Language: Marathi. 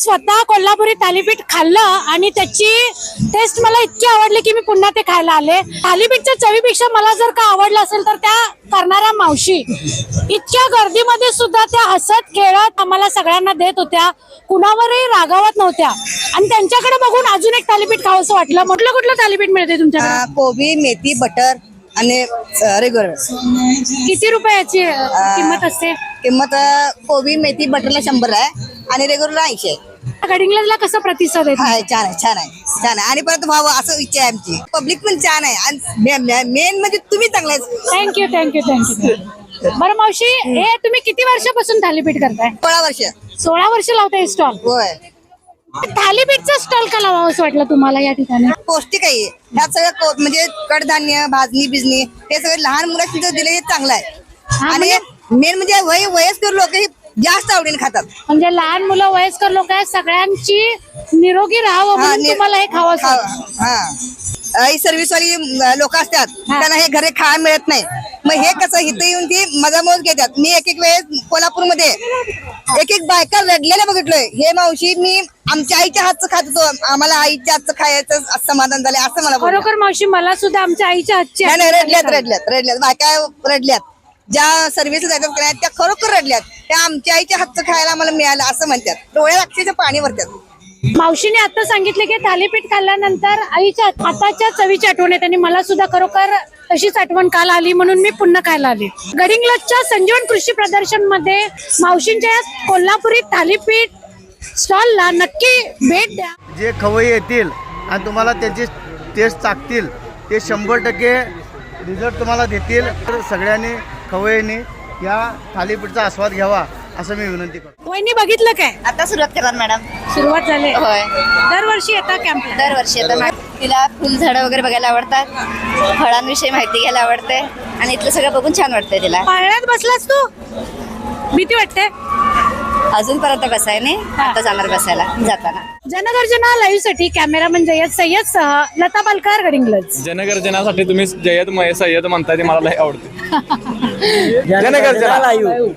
स्वतः कोल्हापुरी थालीपीठ खाल्लं आणि त्याची टेस्ट मला इतकी आवडली की मी पुन्हा ते खायला आले. थालीपीठच्या चवीपेक्षा मला जर का आवडलं असेल तर त्या करणाऱ्या मावशी इतक्या गर्दीमध्ये सुद्धा त्या हसत खेळत आम्हाला सगळ्यांना देत होत्या, कुणावरही रागावत नव्हत्या. आणि त्यांच्याकडे बघून अजून एक थालीपीठ खावंसं वाटलं. कुठलं थालीपीठ मिळते तुमच्याकडे? कोबी, मेथी, बटर आणि रेग्युलर. किती रुपयाची किंमत असते? किंमत कोबी, मेथी, बटरला 100 आहे आणि रेग्युलरला 80 आहे. गडिंग्लजला कसं प्रतिसाद आहे? हाय, छान आहे, छान आहे, छान आहे. आणि परत व्हावं असं इच्छा आहे आमची. पब्लिक पण छान आहे आणि मेन म्हणजे तुम्ही चांगला आहे. थँक्यू. बरं मावशी, हे तुम्ही किती वर्षापासून थालीपीठ करताय? 16 वर्ष. 16 वर्ष लावताय स्टॉल? होय. थालीपीठचा स्टॉल का लावावं असं वाटलं तुम्हाला या ठिकाणी? पौष्टिक आहे. ह्यात सगळं म्हणजे कडधान्य, भाजणी बिजणी हे सगळं लहान मुलांना दिलं हे चांगलं आहे. आणि मेन म्हणजे वयस्कर लोक हे जास्त आवडीने खातात. म्हणजे लहान मुलं, वयस्कर लोक आहेत, सगळ्यांची निरोगी राहावं म्हणून तुम्हाला हे खावं. ही सर्व्हिसवाली लोक असतात त्यांना हे घरी खायला मिळत नाही. मग हे कसं इथं येऊन ती मजामोज घेतात. मी एक वेळेस कोल्हापूरमध्ये एक बायका रडलेल्या बघितलोय. हे मावशी, मी आमच्या आईच्या हातचं खात होतो, आम्हाला आईच्या हातचं खायचं समाधान झालं असं मला. खरोखर मावशी, मला सुद्धा आमच्या आईच्या हातची रडल्यात बायका रडल्यात. ज्या सर्व्हिस जातात त्या खरोखर रडल्यात. त्या आमच्या आईच्या हातचं खायला आम्हाला मिळालं असं म्हणतात. डोळ्यात अक्षरशः पाणी भरतात. मावशीने आता सांगितले की थालीपीठ खाल्ल्यानंतर आईच्या हाताच्या चवीची आठवण येते आणि मला सुद्धा खरोखर तशीच आठवण काल आली म्हणून मी पुन्हा खायला आले. गडिंग्लजच्या संजीवन कृषी प्रदर्शन मध्ये मावशींच्या कोल्हापुरी थालीपीठ स्टॉलला नक्की भेट द्या. जे खवय्ये येतील आणि तुम्हाला त्यांची टेस्ट चाकतील ते 100% रिझल्ट तुम्हाला देतील. तर सगळ्यांनी खवय्यांनी या थालीपीठचा आस्वाद घ्यावा असं मी विनंती करतो. वहिनी, बघितलं काय? आता सुरुवात करणार मॅडम. सुरुवात झाली? होय. दरवर्षी येतात कॅम्प? दरवर्षी येतात. तिला फुलझाडं वगैरे बघायला आवडतात, फळांविषयी माहिती घ्यायला आवडते आणि इथलं सगळं बघून छान वाटतंय तिला. पाळण्यात बसलास तू? भीती वाटते? अजूनपर्यंत बसाय नाही, आता जाणार बसायला जाताना. जनगर्जना लाईव्ह साठी कॅमेरामन सय्यद सह लता पालकर, गडिंग्लज. जनगर्जनासाठी तुम्ही सय्यद म्हणताय ते मला लय आवडते. जनगर्जना लाईव्ह.